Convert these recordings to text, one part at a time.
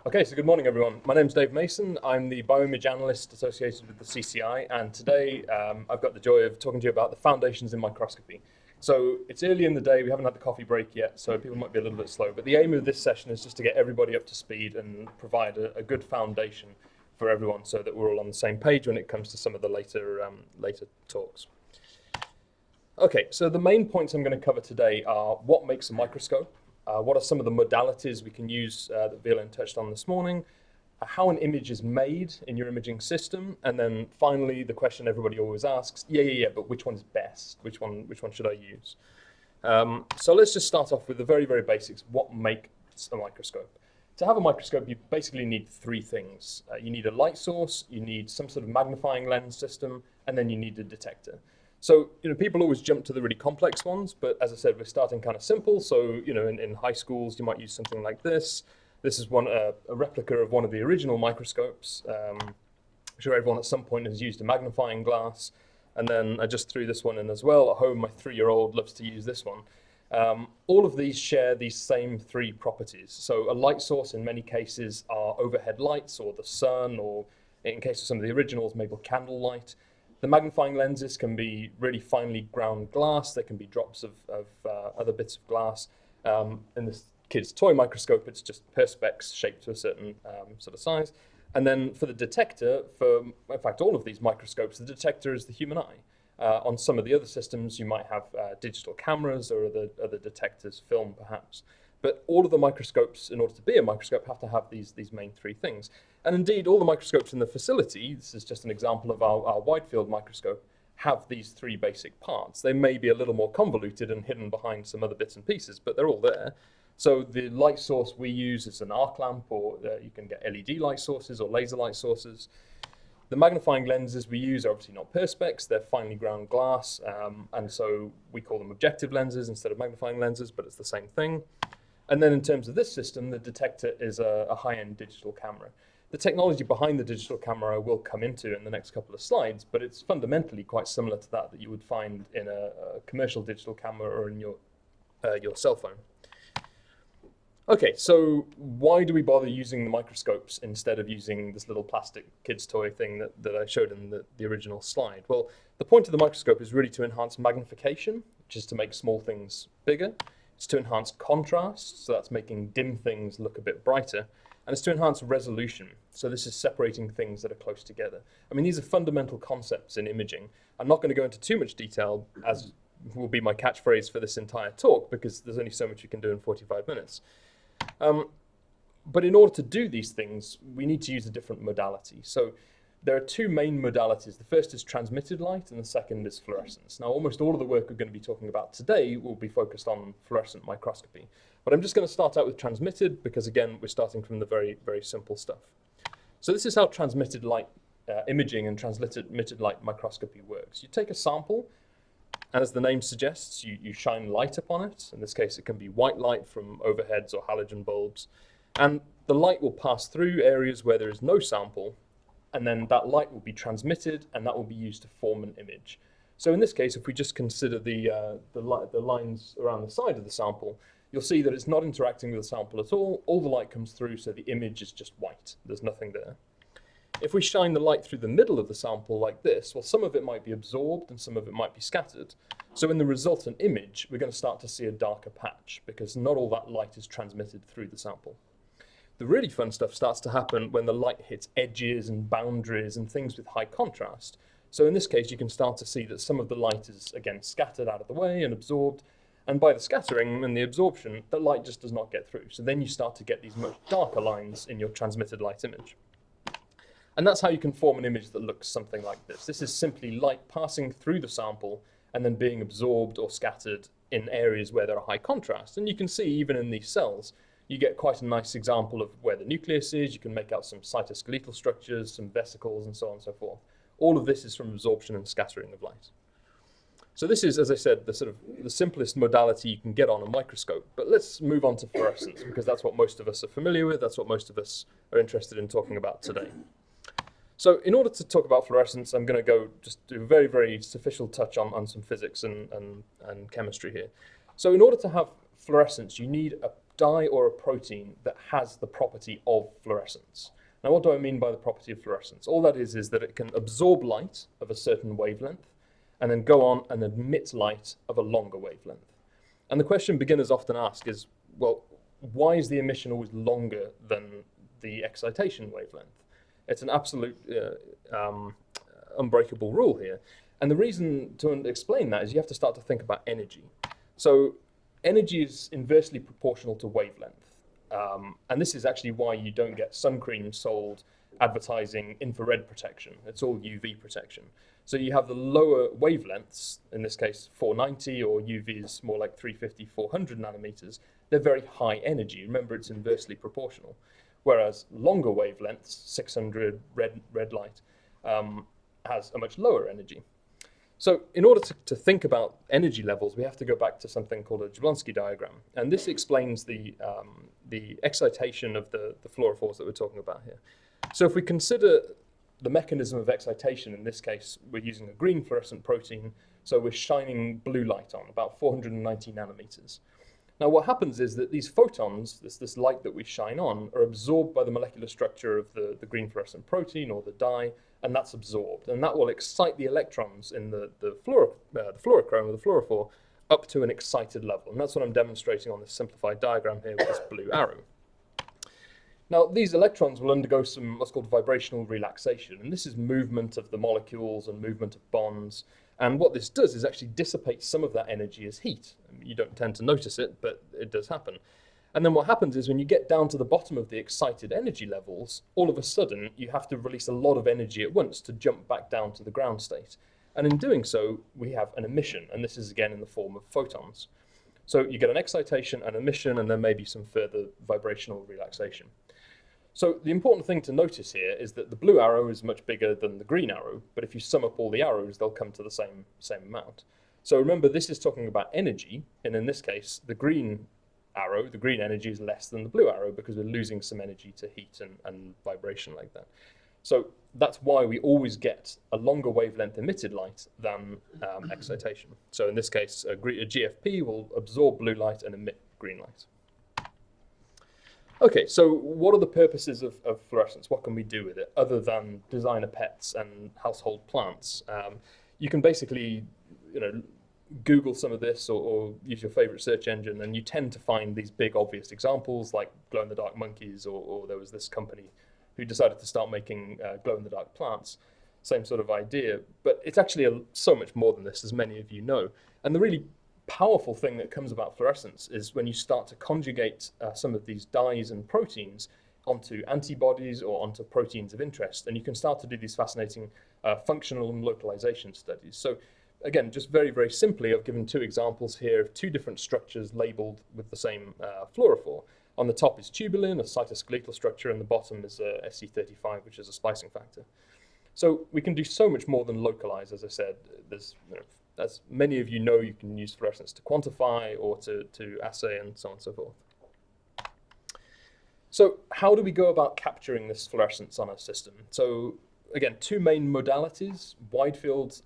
Okay, so good morning, everyone. My name's Dave Mason. I'm the bioimage analyst associated with the CCI, and today I've got the joy of talking to you about the foundations in microscopy. So it's early in the day, we haven't had the coffee break yet, so people might be a little bit slow, but the aim of this session is just to get everybody up to speed and provide a good foundation for everyone so that we're all on the same page when it comes to some of the later talks. Okay, so the main points I'm going to cover today are what makes a microscope, what are some of the modalities we can use that Violaine touched on this morning, how an image is made in your imaging system, and then finally the question everybody always asks, but which one is best? Which one should I use? So let's just start off with the very, very basics. What makes a microscope? To have a microscope, you basically need three things. You need a light source, you need some sort of magnifying lens system, and then you need a detector. So, people always jump to the really complex ones, but as I said, we're starting kind of simple. So, in high schools, you might use something like this. This is a replica of one of the original microscopes. I'm sure everyone at some point has used a magnifying glass. And then I just threw this one in as well. At home, my 3-year-old loves to use this one. All of these share these same three properties. So a light source in many cases are overhead lights or the sun, or in case of some of the originals, maybe candle light. The magnifying lenses can be really finely ground glass. There can be drops of other bits of glass. In this kid's toy microscope, it's just perspex shaped to a certain sort of size. And then for the detector, in fact, all of these microscopes, the detector is the human eye. On some of the other systems, you might have digital cameras or other detectors, film perhaps. But all of the microscopes, in order to be a microscope, have to have these main three things. And indeed, all the microscopes in the facility, this is just an example of our widefield microscope, have these three basic parts. They may be a little more convoluted and hidden behind some other bits and pieces, but they're all there. So the light source we use is an arc lamp, or you can get LED light sources or laser light sources. The magnifying lenses we use are obviously not perspex, they're finely ground glass, and so we call them objective lenses instead of magnifying lenses, but it's the same thing. And then in terms of this system, the detector is a high-end digital camera. The technology behind the digital camera I will come into in the next couple of slides, but it's fundamentally quite similar to that you would find in a commercial digital camera or in your cell phone. Okay, so why do we bother using the microscopes instead of using this little plastic kid's toy thing that I showed in the original slide? Well, the point of the microscope is really to enhance magnification, which is to make small things bigger. It's to enhance contrast, so that's making dim things look a bit brighter. And it's to enhance resolution, so this is separating things that are close together. I mean, these are fundamental concepts in imaging. I'm not going to go into too much detail, as will be my catchphrase for this entire talk, because there's only so much you can do in 45 minutes. But in order to do these things, we need to use a different modality. So there are two main modalities. The first is transmitted light, and the second is fluorescence. Now, almost all of the work we're going to be talking about today will be focused on fluorescent microscopy. But I'm just going to start out with transmitted, because again, we're starting from the very, very simple stuff. So this is how transmitted light imaging and transmitted light microscopy works. You take a sample, and as the name suggests, you shine light upon it. In this case, it can be white light from overheads or halogen bulbs. And the light will pass through areas where there is no sample, and then that light will be transmitted, and that will be used to form an image. So in this case, if we just consider the lines around the side of the sample, you'll see that it's not interacting with the sample at all. All the light comes through, so the image is just white. There's nothing there. If we shine the light through the middle of the sample like this, well, some of it might be absorbed and some of it might be scattered. So in the resultant image, we're going to start to see a darker patch because not all that light is transmitted through the sample. The really fun stuff starts to happen when the light hits edges and boundaries and things with high contrast. So in this case, you can start to see that some of the light is, again, scattered out of the way and absorbed. And by the scattering and the absorption, the light just does not get through. So then you start to get these much darker lines in your transmitted light image. And that's how you can form an image that looks something like this. This is simply light passing through the sample and then being absorbed or scattered in areas where there are high contrast. And you can see even in these cells, you get quite a nice example of where the nucleus is. You can make out some cytoskeletal structures, some vesicles, and so on and so forth. All of this is from absorption and scattering of light. So this is, as I said, the simplest modality you can get on a microscope. But let's move on to fluorescence, because that's what most of us are familiar with. That's what most of us are interested in talking about today. So in order to talk about fluorescence, I'm going to go just do a very, very superficial touch on some physics and chemistry here. So in order to have fluorescence, you need a dye or a protein that has the property of fluorescence. Now, what do I mean by the property of fluorescence? All that is that it can absorb light of a certain wavelength and then go on and emit light of a longer wavelength. And the question beginners often ask is, well, why is the emission always longer than the excitation wavelength? It's an absolute unbreakable rule here. And the reason to explain that is you have to start to think about energy. So energy is inversely proportional to wavelength. And this is actually why you don't get sun cream sold advertising infrared protection. It's all UV protection. So you have the lower wavelengths, in this case 490, or UV is more like 350, 400 nanometers. They're very high energy. Remember, it's inversely proportional. Whereas longer wavelengths, 600 red light, has a much lower energy. So in order to think about energy levels, we have to go back to something called a Jablonski diagram. And this explains the excitation of the fluorophores that we're talking about here. So if we consider the mechanism of excitation, in this case, we're using a green fluorescent protein, so we're shining blue light on, about 490 nanometers. Now what happens is that these photons, this light that we shine on, are absorbed by the molecular structure of the green fluorescent protein or the dye, and that's absorbed. And that will excite the electrons in the fluorochrome or the fluorophore up to an excited level. And that's what I'm demonstrating on this simplified diagram here with this blue arrow. Now, these electrons will undergo some what's called vibrational relaxation, and this is movement of the molecules and movement of bonds. And what this does is actually dissipate some of that energy as heat. You don't tend to notice it, but it does happen. And then what happens is when you get down to the bottom of the excited energy levels, all of a sudden you have to release a lot of energy at once to jump back down to the ground state. And in doing so, we have an emission, and this is again in the form of photons. So you get an excitation, an emission, and then maybe some further vibrational relaxation. So the important thing to notice here is that the blue arrow is much bigger than the green arrow, but if you sum up all the arrows, they'll come to the same amount. So remember, this is talking about energy, and in this case, the green arrow, the green energy is less than the blue arrow because we're losing some energy to heat and vibration like that. So that's why we always get a longer wavelength emitted light than excitation. So in this case, a GFP will absorb blue light and emit green light. Okay, so what are the purposes of fluorescence? What can we do with it other than designer pets and household plants? You can basically, Google some of this or use your favorite search engine, and you tend to find these big obvious examples like glow-in-the-dark monkeys, or there was this company who decided to start making glow-in-the-dark plants. Same sort of idea, but it's actually so much more than this, as many of you know. And the really powerful thing that comes about fluorescence is when you start to conjugate some of these dyes and proteins onto antibodies or onto proteins of interest, and you can start to do these fascinating functional and localization studies. So again, just very, very simply, I've given two examples here of two different structures labeled with the same fluorophore. On the top is tubulin, a cytoskeletal structure, and the bottom is SC35, which is a splicing factor. So we can do so much more than localize, as I said. There's, as many of you know, you can use fluorescence to quantify or to assay and so on and so forth. So how do we go about capturing this fluorescence on our system? So again, two main modalities, widefield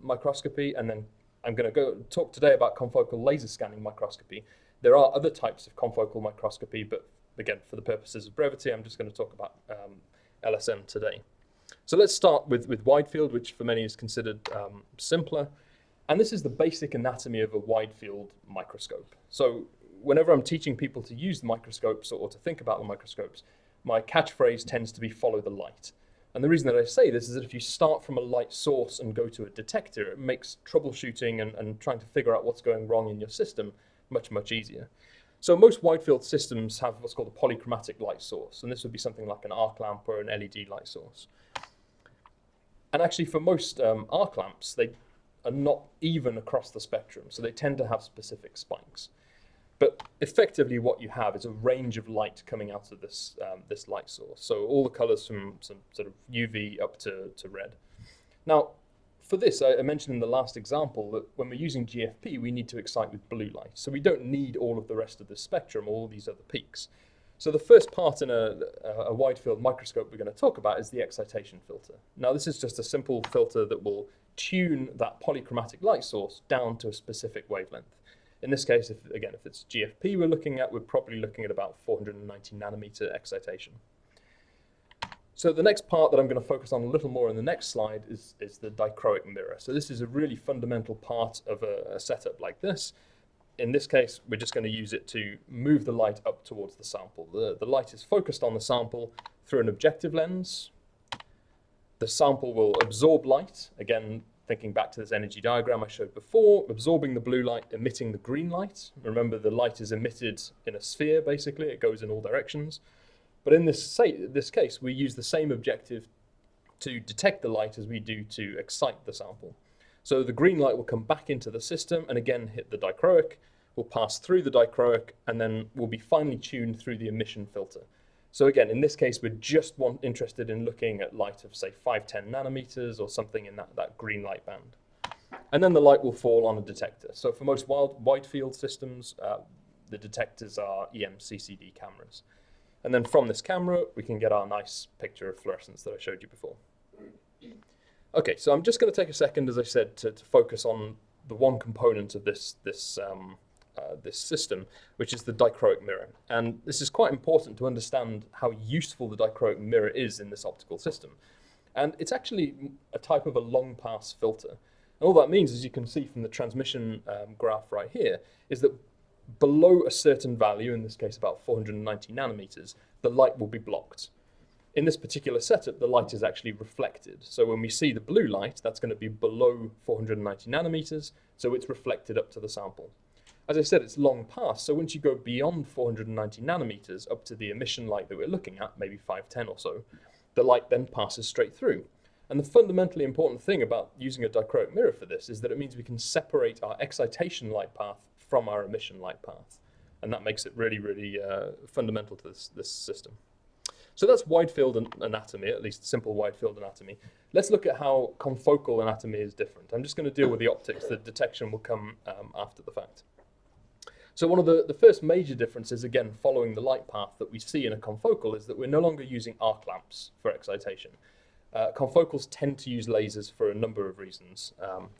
microscopy, and then I'm going to talk today about confocal laser scanning microscopy. There are other types of confocal microscopy, but again, for the purposes of brevity, I'm just going to talk about LSM today. So let's start with widefield, which for many is considered simpler. And this is the basic anatomy of a widefield microscope. So whenever I'm teaching people to use the microscopes or to think about the microscopes, my catchphrase tends to be follow the light. And the reason that I say this is that if you start from a light source and go to a detector, it makes troubleshooting and trying to figure out what's going wrong in your system much, much easier. So most widefield systems have what's called a polychromatic light source, and this would be something like an arc lamp or an LED light source. And actually for most arc lamps, they are not even across the spectrum, so they tend to have specific spikes. But effectively what you have is a range of light coming out of this, this light source. So all the colors from some sort of UV up to red. Now, for this, I mentioned in the last example that when we're using GFP, we need to excite with blue light. So we don't need all of the rest of the spectrum, all these other peaks. So the first part in a widefield microscope we're going to talk about is the excitation filter. Now, this is just a simple filter that will tune that polychromatic light source down to a specific wavelength. In this case, if it's GFP we're looking at, we're probably looking at about 490 nanometer excitation. So the next part that I'm going to focus on a little more in the next slide is the dichroic mirror. So this is a really fundamental part of a setup like this. In this case, we're just going to use it to move the light up towards the sample. The light is focused on the sample through an objective lens. The sample will absorb light, again, thinking back to this energy diagram I showed before, absorbing the blue light, emitting the green light. Remember, the light is emitted in a sphere, basically. It goes in all directions. But in this case, we use the same objective to detect the light as we do to excite the sample. So the green light will come back into the system and again hit the dichroic, will pass through the dichroic, and then will be finely tuned through the emission filter. So again, in this case, we're just interested in looking at light of, say, 5-10 nanometers or something in that green light band. And then the light will fall on a detector. So for most wide field systems, the detectors are EM-CCD cameras. And then from this camera, we can get our nice picture of fluorescence that I showed you before. Okay, so I'm just going to take a second, as I said, to focus on the one component of this system, which is the dichroic mirror. And this is quite important to understand how useful the dichroic mirror is in this optical system. And it's actually a type of a long pass filter. And all that means, as you can see from the transmission graph right here, is that below a certain value, in this case about 490 nanometers, the light will be blocked. In this particular setup, the light is actually reflected. So when we see the blue light, that's going to be below 490 nanometers, so it's reflected up to the sample. As I said, it's long pass, so once you go beyond 490 nanometers up to the emission light that we're looking at, maybe 510 or so, the light then passes straight through. And the fundamentally important thing about using a dichroic mirror for this is that it means we can separate our excitation light path from our emission light path. And that makes it really, really fundamental to this system. So that's wide field anatomy, at least simple wide field anatomy. Let's look at how confocal anatomy is different. I'm just going to deal with the optics. The detection will come after the fact. So one of the first major differences, again, following the light path that we see in a confocal, is that we're no longer using arc lamps for excitation. Confocals tend to use lasers for a number of reasons.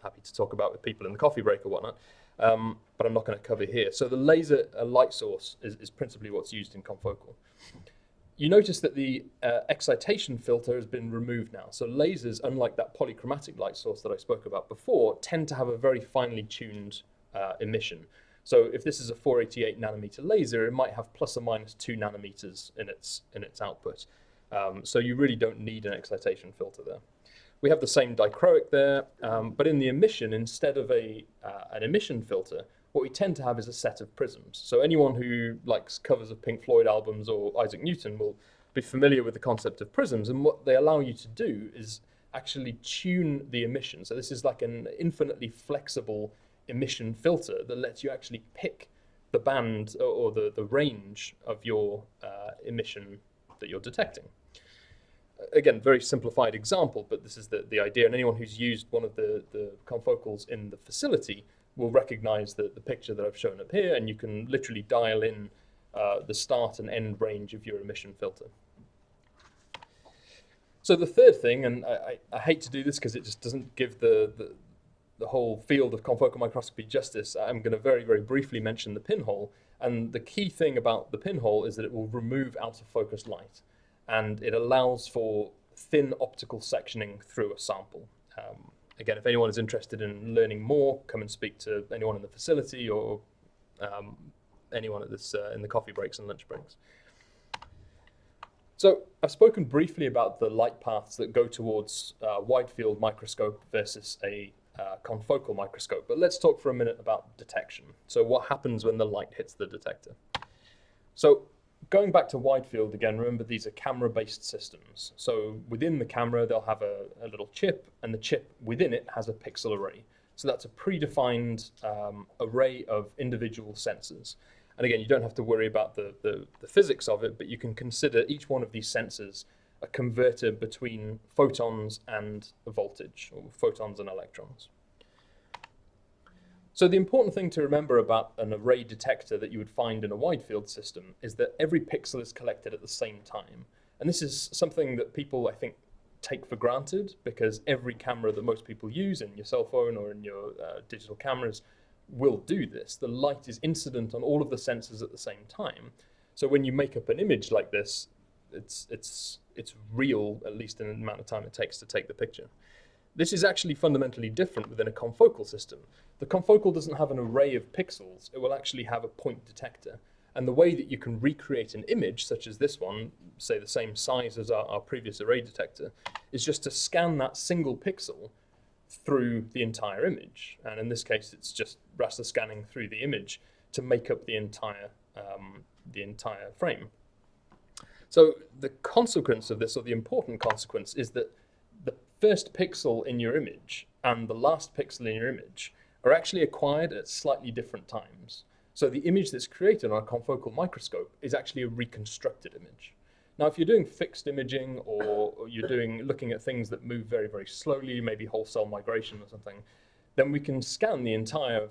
Happy to talk about with people in the coffee break or whatnot, but I'm not going to cover here. So the laser light source is principally what's used in confocal. You notice that the excitation filter has been removed now. So lasers, unlike that polychromatic light source that I spoke about before, tend to have a very finely tuned emission. So if this is a 488 nanometer laser, it might have plus or minus 2 nanometers in its output. So you really don't need an excitation filter there. We have the same dichroic there, but in the emission, instead of an emission filter, what we tend to have is a set of prisms. So anyone who likes covers of Pink Floyd albums or Isaac Newton will be familiar with the concept of prisms, and what they allow you to do is actually tune the emission. So this is like an infinitely flexible emission filter that lets you actually pick the band or the range of your emission that you're detecting. Again, very simplified example, but this is the idea, and anyone who's used one of the confocals in the facility will recognize the picture that I've shown up here, and you can literally dial in the start and end range of your emission filter. So the third thing, and I hate to do this because it just doesn't give the whole field of confocal microscopy justice, I'm going to very, very briefly mention the pinhole. And the key thing about the pinhole is that it will remove out of focus light, and it allows for thin optical sectioning through a sample. Again, if anyone is interested in learning more, come and speak to anyone in the facility or anyone at this in the coffee breaks and lunch breaks. So I've spoken briefly about the light paths that go towards wide field microscope versus a confocal microscope, but let's talk for a minute about detection. So what happens when the light hits the detector? So going back to wide field again, remember these are camera-based systems. So within the camera, they'll have a little chip, and the chip within it has a pixel array. So that's a predefined array of individual sensors. And again, you don't have to worry about the physics of it, but you can consider each one of these sensors a converter between photons and a voltage, or photons and electrons. So the important thing to remember about an array detector that you would find in a wide field system is that every pixel is collected at the same time. And this is something that people, I think, take for granted, because every camera that most people use in your cell phone or in your digital cameras will do this. The light is incident on all of the sensors at the same time. So when you make up an image like this, it's real, at least in the amount of time it takes to take the picture. This is actually fundamentally different within a confocal system. The confocal doesn't have an array of pixels, it will actually have a point detector. And the way that you can recreate an image, such as this one, say the same size as our previous array detector, is just to scan that single pixel through the entire image. And in this case, it's just raster scanning through the image to make up the entire frame. So the consequence of this, or the important consequence, is that the first pixel in your image and the last pixel in your image are actually acquired at slightly different times. So the image that's created on a confocal microscope is actually a reconstructed image. Now, if you're doing fixed imaging or you're looking at things that move very, very slowly, maybe whole cell migration or something, then we can scan the entire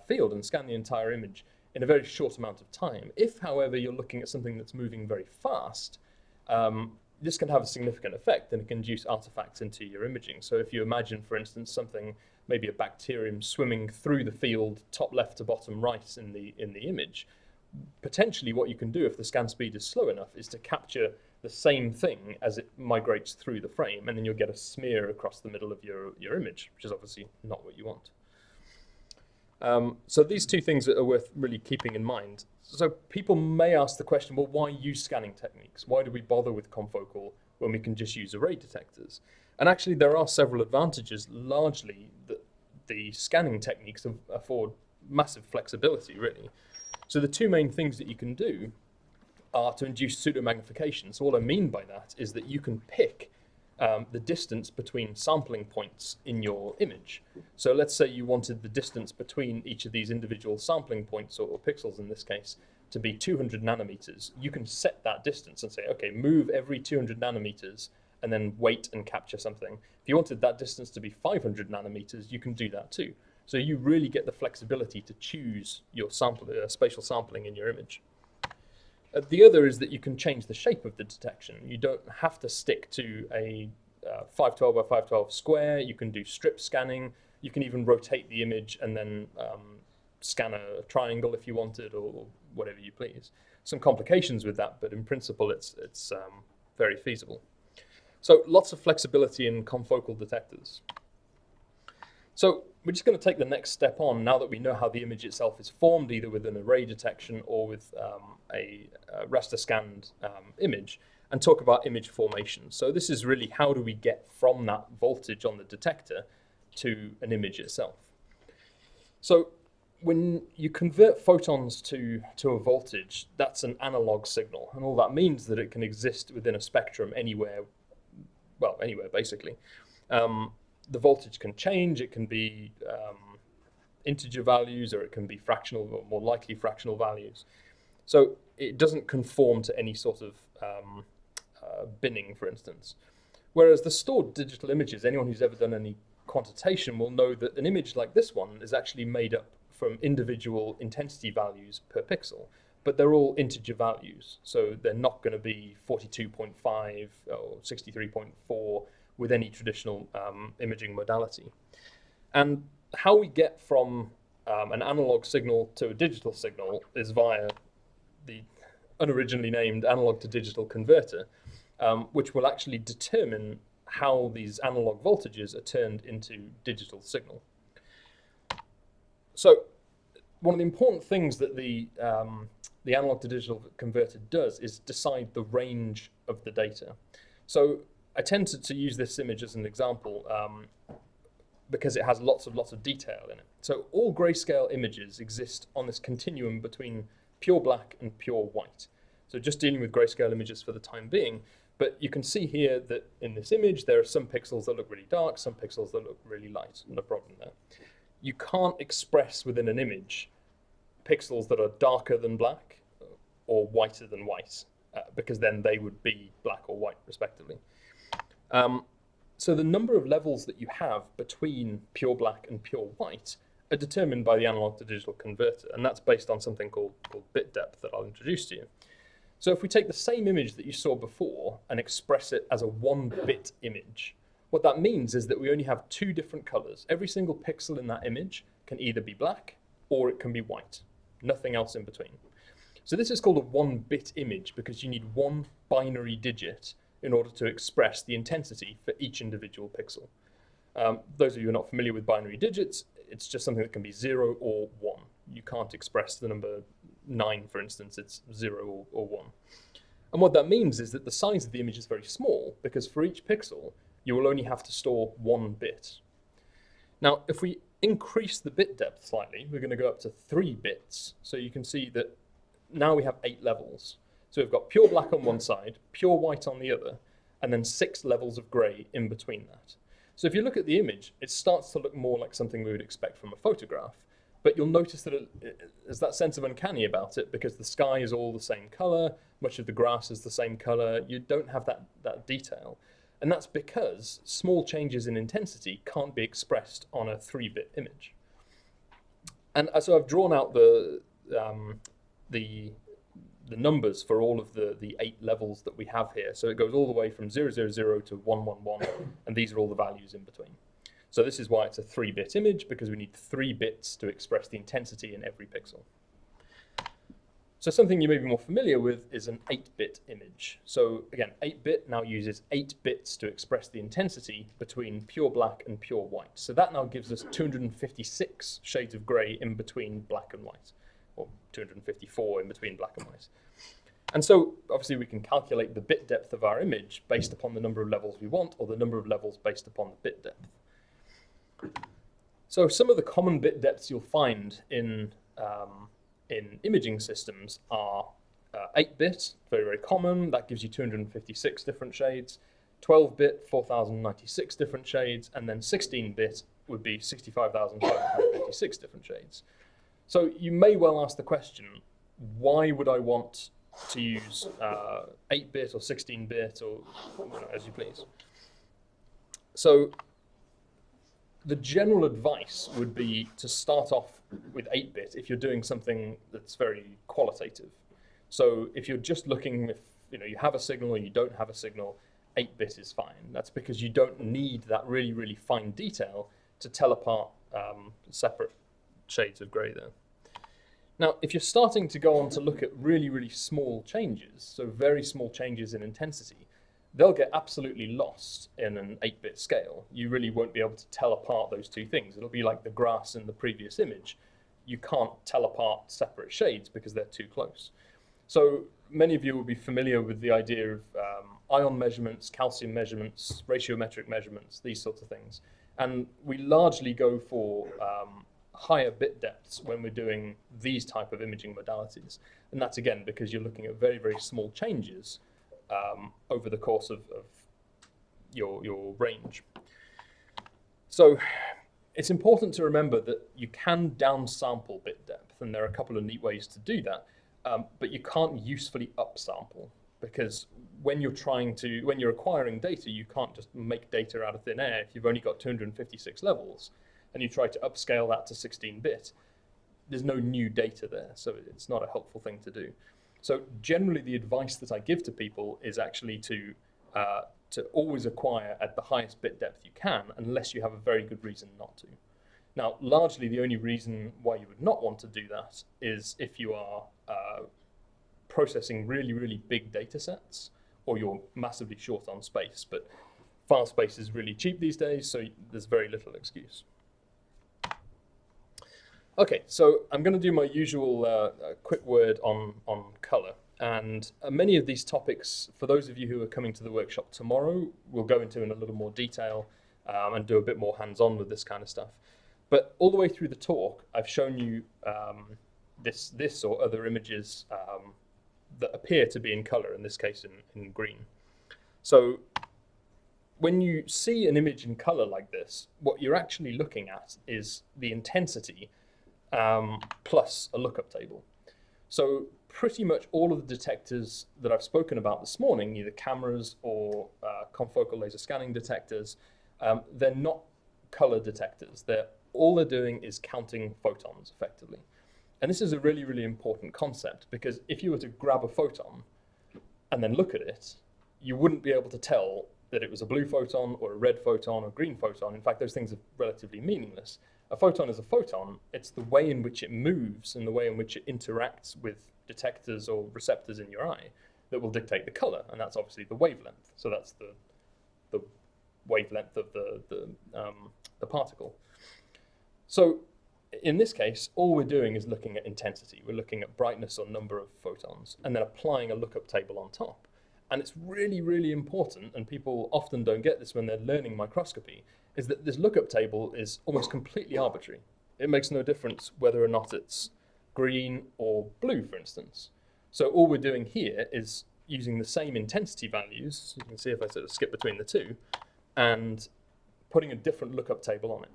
field and scan the entire image in a very short amount of time. If, however, you're looking at something that's moving very fast, this can have a significant effect and it can induce artifacts into your imaging. So if you imagine, for instance, something, maybe a bacterium swimming through the field, top left to bottom right in the image, potentially what you can do if the scan speed is slow enough is to capture the same thing as it migrates through the frame, and then you'll get a smear across the middle of your image, which is obviously not what you want. So these two things are worth really keeping in mind. So people may ask the question, well, why use scanning techniques? Why do we bother with confocal when we can just use array detectors? And actually there are several advantages. Largely the scanning techniques afford massive flexibility, really. So the two main things that you can do are to induce pseudo-magnification. So what I mean by that is that you can pick the distance between sampling points in your image. So let's say you wanted the distance between each of these individual sampling points, or pixels in this case, to be 200 nanometers. You can set that distance and say, okay, move every 200 nanometers and then wait and capture something. If you wanted that distance to be 500 nanometers, you can do that too. So you really get the flexibility to choose your spatial sampling in your image. The other is that you can change the shape of the detection. You don't have to stick to a 512 by 512 square. You can do strip scanning. You can even rotate the image and then scan a triangle if you wanted, or whatever you please. Some complications with that, but in principle it's very feasible. So lots of flexibility in confocal detectors. So we're just going to take the next step on now that we know how the image itself is formed, either with an array detection or with a raster scanned image, and talk about image formation. So this is really how do we get from that voltage on the detector to an image itself. So when you convert photons to a voltage, that's an analog signal, and all that means that it can exist within a spectrum anywhere, well, anywhere basically. The voltage can change. It can be integer values, or it can be fractional, or more likely fractional values. So it doesn't conform to any sort of binning, for instance. Whereas the stored digital images, anyone who's ever done any quantitation will know that an image like this one is actually made up from individual intensity values per pixel, but they're all integer values. So they're not going to be 42.5 or 63.4 with any traditional imaging modality. And how we get from an analog signal to a digital signal is via the unoriginally named analog to digital converter, which will actually determine how these analog voltages are turned into digital signal. So one of the important things that the analog to digital converter does is decide the range of the data. So I tend to use this image as an example because it has lots of detail in it. So all grayscale images exist on this continuum between pure black and pure white. So just dealing with grayscale images for the time being, but you can see here that in this image there are some pixels that look really dark, some pixels that look really light, no problem there. You can't express within an image pixels that are darker than black or whiter than white, because then they would be black or white respectively. So the number of levels that you have between pure black and pure white are determined by the analog to digital converter, and that's based on something called bit depth that I'll introduce to you. So if we take the same image that you saw before and express it as a 1-bit image, what that means is that we only have 2 different colors. Every single pixel in that image can either be black or it can be white. Nothing else in between. So this is called a 1-bit image because you need one binary digit in order to express the intensity for each individual pixel. Those of you who are not familiar with binary digits, it's just something that can be 0 or 1. You can't express the number 9, for instance, it's 0 or 1. And what that means is that the size of the image is very small because for each pixel, you will only have to store 1 bit. Now, if we increase the bit depth slightly, we're going to go up to 3 bits. So you can see that now we have 8 levels. So we've got pure black on one side, pure white on the other, and then 6 levels of grey in between that. So if you look at the image, it starts to look more like something we would expect from a photograph. But you'll notice that there's that sense of uncanny about it because the sky is all the same colour, much of the grass is the same colour, you don't have that detail. And that's because small changes in intensity can't be expressed on a 3-bit image. And so I've drawn out the numbers for all of the 8 levels that we have here. So it goes all the way from 000 to 111, and these are all the values in between. So this is why it's a 3-bit image, because we need 3 bits to express the intensity in every pixel. So something you may be more familiar with is an 8-bit image. So again, 8-bit now uses 8 bits to express the intensity between pure black and pure white. So that now gives us 256 shades of grey in between black and white, or 254 in between black and white. And so obviously we can calculate the bit depth of our image based upon the number of levels we want, or the number of levels based upon the bit depth. So some of the common bit depths you'll find in imaging systems are 8-bit, very, very common. That gives you 256 different shades. 12-bit, 4,096 different shades. And then 16-bit would be 65,556 different shades. So you may well ask the question, why would I want to use 8-bit or 16-bit or as you please? So the general advice would be to start off with 8-bit if you're doing something that's very qualitative. So if you're just looking if you have a signal or you don't have a signal, 8-bit is fine. That's because you don't need that really, really fine detail to tell apart separate shades of grey there. Now, if you're starting to go on to look at really, really small changes, so very small changes in intensity, they'll get absolutely lost in an 8-bit scale. You really won't be able to tell apart those two things. It'll be like the grass in the previous image. You can't tell apart separate shades because they're too close. So many of you will be familiar with the idea of ion measurements, calcium measurements, ratiometric measurements, these sorts of things. And we largely go for higher bit depths when we're doing these type of imaging modalities. And that's again because you're looking at very, very small changes over the course of your range. So it's important to remember that you can downsample bit depth, and there are a couple of neat ways to do that, but you can't usefully upsample, because when you're acquiring data, you can't just make data out of thin air. If you've only got 256 levels and you try to upscale that to 16-bit, there's no new data there, so it's not a helpful thing to do. So generally the advice that I give to people is actually to always acquire at the highest bit depth you can, unless you have a very good reason not to. Now, largely the only reason why you would not want to do that is if you are processing really, really big data sets, or you're massively short on space. But file space is really cheap these days, so there's very little excuse. Okay, so I'm going to do my usual quick word on color. And many of these topics, for those of you who are coming to the workshop tomorrow, we'll go into in a little more detail and do a bit more hands-on with this kind of stuff. But all the way through the talk, I've shown you this or other images that appear to be in color, in this case in green. So when you see an image in color like this, what you're actually looking at is the intensity plus a lookup table. So pretty much all of the detectors that I've spoken about this morning, either cameras or confocal laser scanning detectors, they're not color detectors. All they're doing is counting photons effectively. And this is a really, really important concept, because if you were to grab a photon and then look at it, you wouldn't be able to tell that it was a blue photon or a red photon or a green photon. In fact, those things are relatively meaningless, a photon is a photon. It's the way in which it moves and the way in which it interacts with detectors or receptors in your eye that will dictate the color, and that's obviously the wavelength. So that's the wavelength of the particle. So in this case, all we're doing is looking at intensity. We're looking at brightness or number of photons, and then applying a lookup table on top. And it's really, really important, and people often don't get this when they're learning microscopy, is that this lookup table is almost completely arbitrary. It makes no difference whether or not it's green or blue, for instance. So all we're doing here is using the same intensity values, you can see if I sort of skip between the two, and putting a different lookup table on it.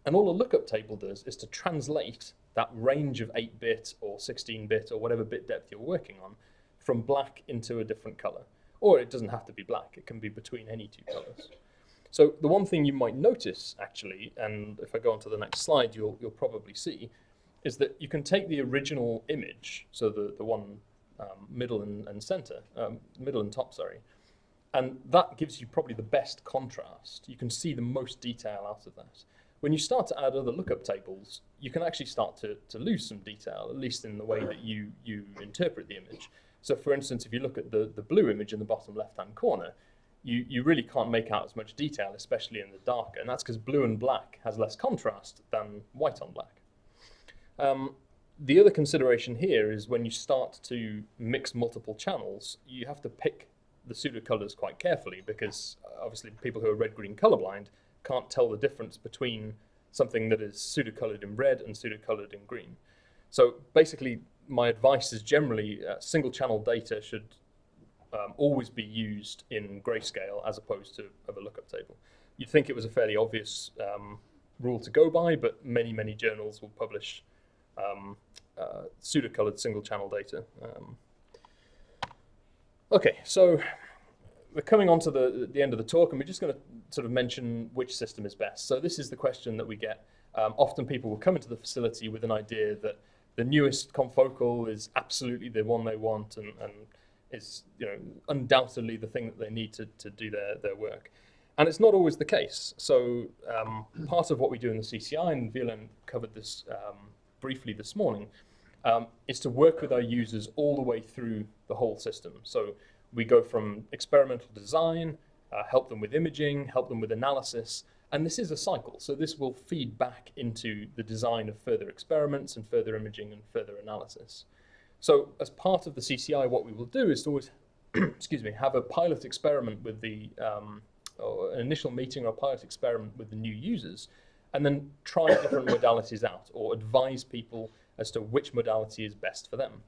And all a lookup table does is to translate that range of 8-bit or 16-bit or whatever bit depth you're working on from black into a different color. Or it doesn't have to be black, it can be between any two colors. So the one thing you might notice, actually, and if I go on to the next slide, you'll probably see, is that you can take the original image, so the one middle and center, middle and top, sorry, and that gives you probably the best contrast. You can see the most detail out of that. When you start to add other lookup tables, you can actually start to lose some detail, at least in the way that you interpret the image. So for instance, if you look at the blue image in the bottom left-hand corner, you really can't make out as much detail, especially in the darker, and that's because blue and black has less contrast than white on black. The other consideration here is when you start to mix multiple channels, you have to pick the pseudo-colors quite carefully, because obviously people who are red-green colorblind can't tell the difference between something that is pseudo-colored in red and pseudo-colored in green. So basically, my advice is generally single-channel data should always be used in grayscale as opposed to of a lookup table. You'd think it was a fairly obvious rule to go by, but many, many journals will publish pseudo-colored single-channel data. Okay, so we're coming on to the end of the talk, and we're just going to sort of mention which system is best. So this is the question that we get. Often people will come into the facility with an idea that the newest confocal is absolutely the one they want and is, you know, undoubtedly the thing that they need to do their work. And it's not always the case. So part of what we do in the CCI, and Violaine covered this briefly this morning, is to work with our users all the way through the whole system. So we go from experimental design, help them with imaging, help them with analysis, and this is a cycle. So this will feed back into the design of further experiments and further imaging and further analysis. So as part of the CCI, what we will do is to always, excuse me, have a pilot experiment with the, or an initial meeting or a pilot experiment with the new users, and then try different modalities out, or advise people as to which modality is best for them.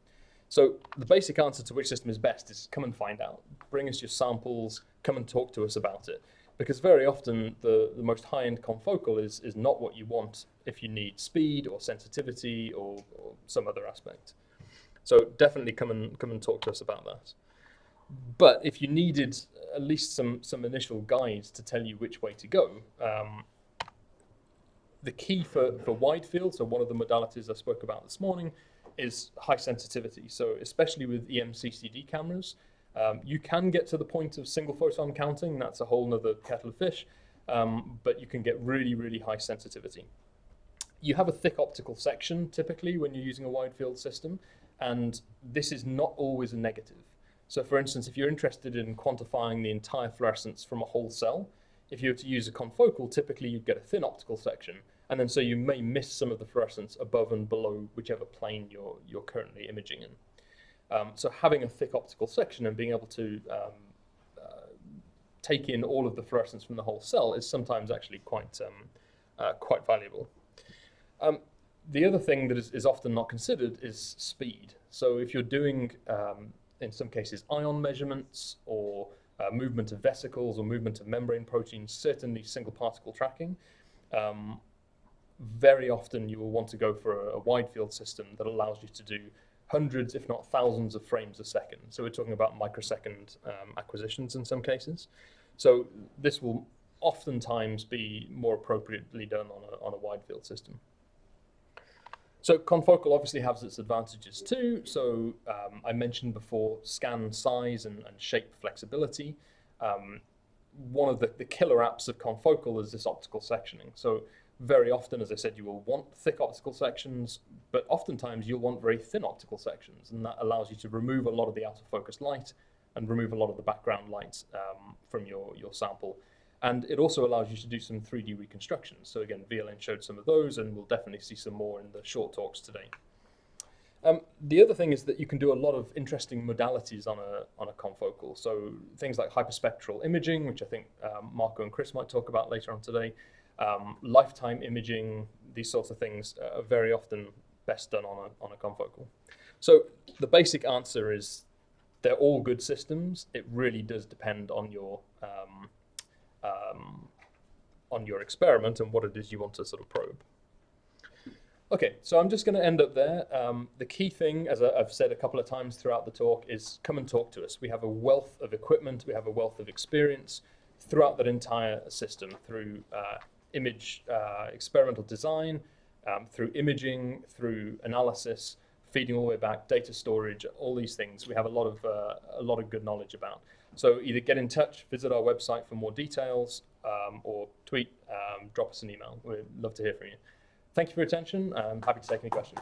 So the basic answer to which system is best is come and find out. Bring us your samples, come and talk to us about it. Because very often the most high-end confocal is not what you want if you need speed or sensitivity or some other aspect. So definitely come and talk to us about that. But if you needed at least some initial guides to tell you which way to go, the key for wide field, so one of the modalities I spoke about this morning, is high sensitivity. So especially with EMCCD cameras, you can get to the point of single photon counting. That's a whole nother kettle of fish, but you can get really, really high sensitivity. You have a thick optical section typically when you're using a wide field system, and this is not always a negative. So for instance, if you're interested in quantifying the entire fluorescence from a whole cell, if you were to use a confocal, typically you'd get a thin optical section, and then so you may miss some of the fluorescence above and below whichever plane you're currently imaging in. So having a thick optical section and being able to take in all of the fluorescence from the whole cell is sometimes actually quite valuable. The other thing that is often not considered is speed. So if you're doing, in some cases, ion measurements or movement of vesicles or movement of membrane proteins, certainly single particle tracking, very often you will want to go for a wide field system that allows you to do hundreds, if not thousands, of frames a second. So we're talking about microsecond acquisitions in some cases. So this will oftentimes be more appropriately done on a wide field system. So confocal obviously has its advantages too. So I mentioned before scan size and shape flexibility. One of the killer apps of confocal is this optical sectioning. So very often, as I said, you will want thick optical sections, but oftentimes you'll want very thin optical sections, and that allows you to remove a lot of the out of focus light and remove a lot of the background light from your sample. And it also allows you to do some 3D reconstructions. So again, VLN showed some of those, and we'll definitely see some more in the short talks today. The other thing is that you can do a lot of interesting modalities on a confocal. So things like hyperspectral imaging, which I think Marco and Chris might talk about later on today. Lifetime imaging, these sorts of things are very often best done on a confocal. So the basic answer is they're all good systems. It really does depend on your experiment and what it is you want to sort of probe. Okay, so I'm just going to end up there. The key thing, as I've said a couple of times throughout the talk, is come and talk to us. We have a wealth of equipment, we have a wealth of experience throughout that entire system, through image experimental design, through imaging, through analysis, feeding all the way back, data storage, all these things. We have a lot of good knowledge about. So either get in touch, visit our website for more details, or tweet, drop us an email. We'd love to hear from you. Thank you for your attention. I'm happy to take any questions.